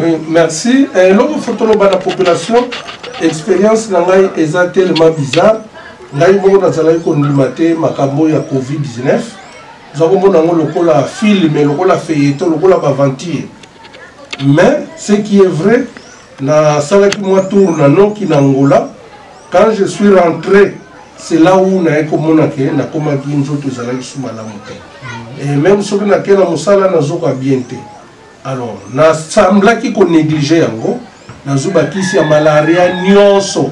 Oui, merci. L'autre photo de la population, expérience est tellement bizarre. Nous avons limité makambo ya Covid-19. Nous avons la film, le feuilleton, le aventure. Mais ce qui est vrai, na salle qui moi tourne na Angola, quand je suis rentré, c'est là où na ekomonake na koma kinzo to zala suma la monte. Et même sur na kena musala na zoka bienté. Alors, na sembla qui qu'on négligé yango, na zuba kisi ya malaria nyonso.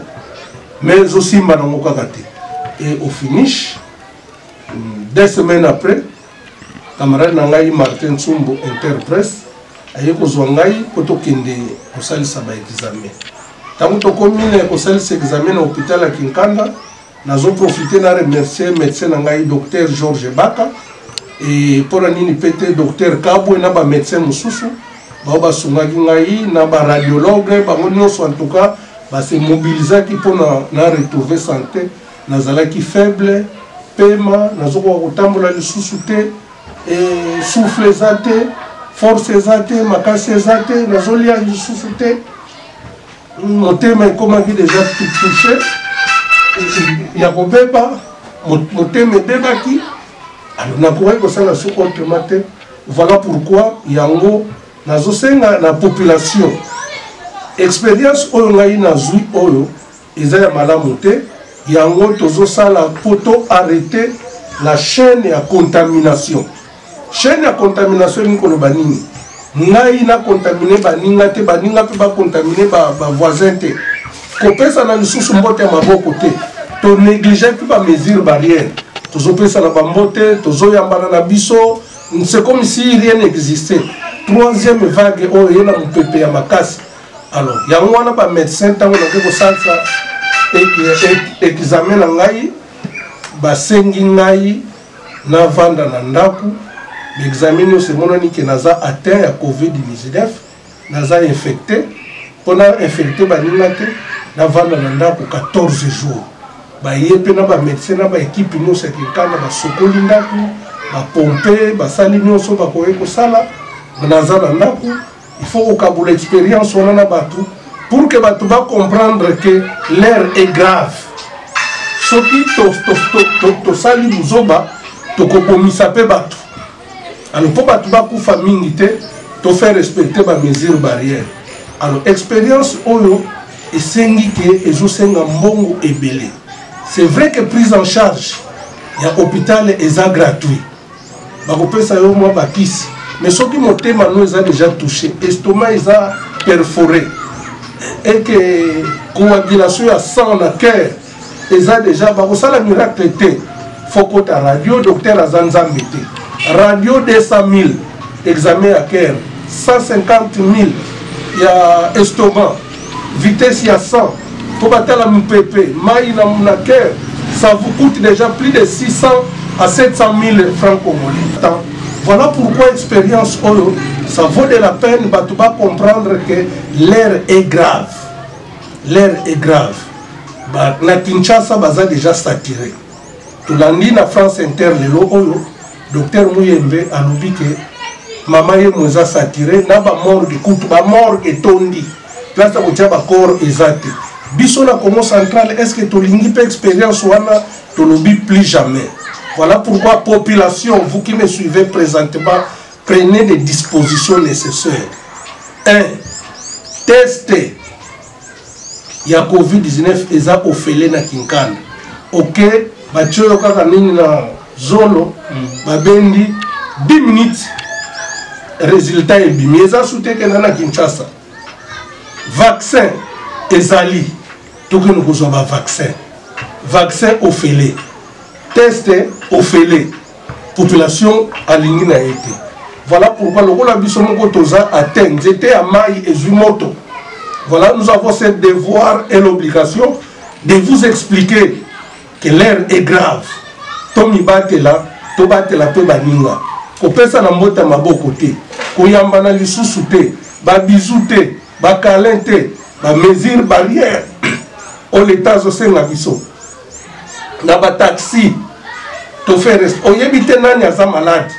Mais aussi mbanango kakate. Et au finish, 2 semaines après, camarade Nangaï Martin Tsumbo Interpresse aye kozwa ngai po tokende kosalisa ba examen. Tango tokomine kosalisa examen na hôpital ya Kinkanda, nazo profiter na remercier médecin Nangaï docteur Georges Baka et pour nini pété docteur Kabwe na ba médecin mususu ba sungaki ngai na ba radiologue bango nyonso en tout cas ba se mobilisaki pour na retrouver santé nazalaki faible pema nazoko kotambola lisusu te et souffle zate force zate makasi zate nazolia lisusu te motema ekomaki déjà tout touché ya kobeba motema ebebaki alors nakoki kosala su autrement te. Voilà pourquoi yango nazosenga na population expérience oyo ngai nazwi oyo eza ya malamu te. Yango tozo sala poto arrêter la chaîne ya contamination. Chaîne ya contamination ni koloba nini? Ngai na contaminer baninga te baninga pe ba contaminer ba voisin te. Kopesa na lisusu mbote ya maboko te. To négliger pe ba mesure barrière. Tozo pesa na bambote, tozo yambana na biso, c'est comme si rien n'existait. Troisième vague oyo yena mupepe ya makasi. Alors, yango wana ba médecin tango na ko salsa examen na ngai basengi ngai na vanda na ndaku l'examen yo semonani ke naza atteint ya Covid-19 naza infecté pona infecté baninga te na vanda na ndaku 14 jours bayepe na ba médecin na ba équipe nyonso ya Kinkanda basokoli ndaku bapompe basali nyonso bakoki kosala naza na ndaku. Il faut okabula expérience wana na batu pour que batu ba comprendre que l'air est grave. Soki to sali buzoba to kokomisa pe batu. Alors pour batu ba kufa mingi te to faire respecter ba mesure barrière. Alors expérience oyo esengi ke ezosenga mbongo ebele. C'est vrai que prise en charge ya hôpital est gratuit. Ba kopesa yo mwa bakisi. Mais ce qui motema nous a déjà touché, estomac est perforé et que coagulation à sang dans le cœur est déjà ça la miracle était faut que ta radio docteur Azanzambe radio 200 000 examen à cœur 150 000 il y a estomac vitesse il y a 100 pour battre la MPP maï na cœur ça vous coûte déjà plus de 600 à 700 000 francs congolais. Voilà pourquoi l'expérience, ça vaut de la peine de comprendre que l'air est grave. L'air est grave. Na Kinshasa, baza déjà saturé. Tout l'année, na France Inter, le docteur Mouyembe a dit que maman est moins saturé, na ba morgue, ba morgue tondi. Place à boutia ba corps exact. Biso na Congo central, est-ce que tu l'ingi pas expérience wana, tu l'oublie plus jamais. Voilà pourquoi, population, vous qui me suivez présentement, prenez les dispositions nécessaires. 1. Testez. Il y a Covid-19 et ça au fêlé na Kinkanda. Ok, tu as na zolo, babendi 10 minutes. Résultat est bien. Mais ça soutient que na Kinshasa. Vaccin ezali. Tout que nous avons vaccin. Vaccin au fêlé. Test au fêlé. Population alignée n'a été. Voilà pourquoi le rôle de Toza atteint. J'étais à Maï et Zumoto. Voilà, nous avons ce devoir et l'obligation de vous expliquer que l'air est grave. Tomi bate là, to bate la pe baninga. Ko pesa na mbota maboko te. Ko yambana lisusu te, ba bisou te, ba câlin te, ba mesure barrière. On l'état zo senga biso. Na ba taxi to faire oyebite nani aza malade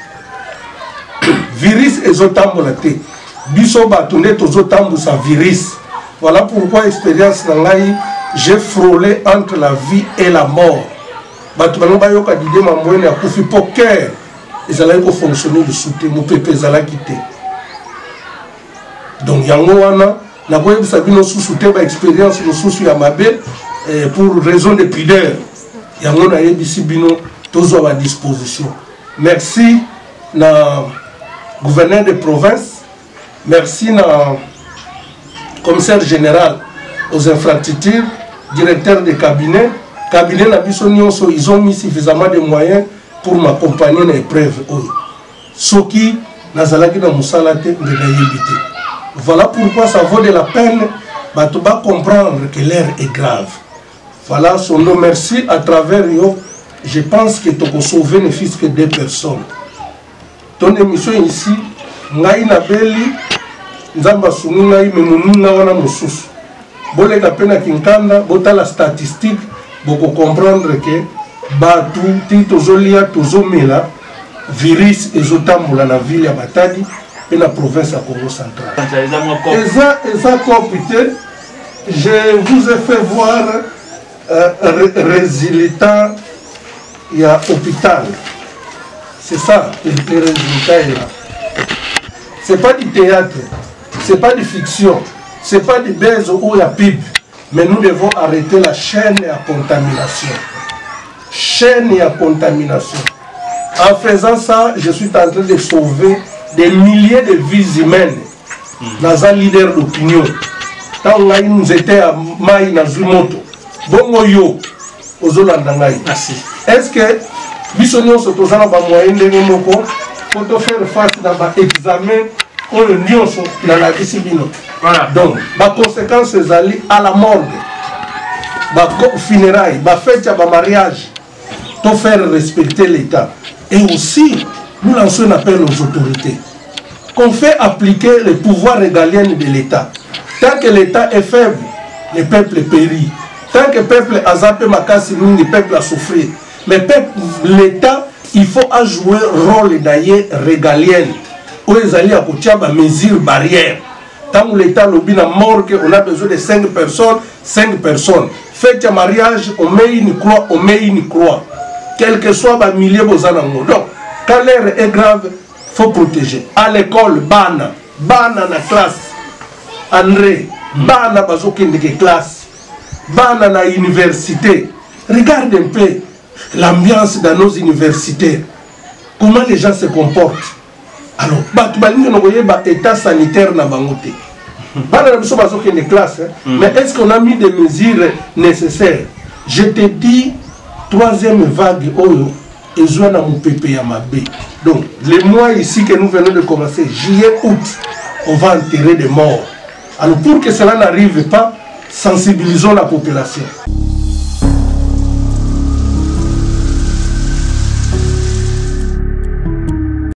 virus ezotambola te biso batunde tozo tambusa virus. Voilà pourquoi expérience nangai j'ai frôlé entre la vie et la mort. Batu bano bayoka dide mamwene ya kufi poker. Ezala ko fonctionner le soutien mo pepe ezala kité. Donc yango wana na boye sabino sous te ba expérience no sous ya mabe pour raison de pudeur. Yango na yebisi bino tozo à disposition. Merci na gouverneur de province, merci na commissaire général aux infrastructures, directeur de cabinet na biso nyonso, ils ont mis suffisamment de moyens pour m'accompagner dans l'épreuve. Soki nazalaki na musala te de naïbité. Voilà pourquoi ça vaut de la peine de comprendre que l'air est grave. Voilà son nom. Merci à travers yo. Je pense que tu peux sauver ne fût que 2 personnes. Ton émission ici, ngai na beli, nzamba sunu ngai memununa wana mususu. Bole na pena kinkanda, bota la statistique, boko comprendre que batu ti tozolia tozomela virus ezotambola na ville ya Matadi et la province à Congo central. Eza computé, je vous ai fait voir résultat il y a hôpital. C'est ça, le résultat est là. C'est pas du théâtre, c'est pas de fiction, c'est pas du baise ou la pub. Mais nous devons arrêter la chaîne à contamination. Chaîne à contamination. En faisant ça, je suis en train de sauver des milliers de vies humaines. Dans un leader d'opinion. Quand nous étions à Maï Nazumoto, bongo yo, est-ce que Bissonio se posant dans moyen de Moko pour faire face dans l'examen on le nyonso dans la discipline. Donc, ma conséquence c'est aller à la morgue, ma funérailles, ma fête, ma mariage, pour faire respecter l'État. Et aussi, nous lançons un appel aux autorités. Qu'on fait appliquer les pouvoirs régaliens de l'État. Tant que l'État est faible, le peuple périt. Tant que le peuple a zappé ma casse, le peuple a souffert. Mais l'État, il faut jouer un rôle d'ailleurs régalien. Où ils allaient à côté de mesures barrières. Tant que l'État lobby na morgue, on a besoin de 5 personnes, 5 personnes. Faites un mariage, on met une croix, on met une croix. Quel que soit le milieu, vous en avez. Donc, quand l'air est grave, il faut protéger. À l'école, bana na classe. André, bana bazokende de classe. Bana na université. Regarde un peu l'ambiance dans nos universités. Comment les gens se comportent. Alors, état sanitaire na bangote. Bana na biso bazokende de classe. Mais est-ce qu'on a mis des mesures nécessaires? Je te dis, 3e vague, et Zouana Moupépé Yamabé. Donc, les mois ici que nous venons de commencer, juillet, août, on va enterrer des morts. Alors, pour que cela n'arrive pas, sensibilisons la population.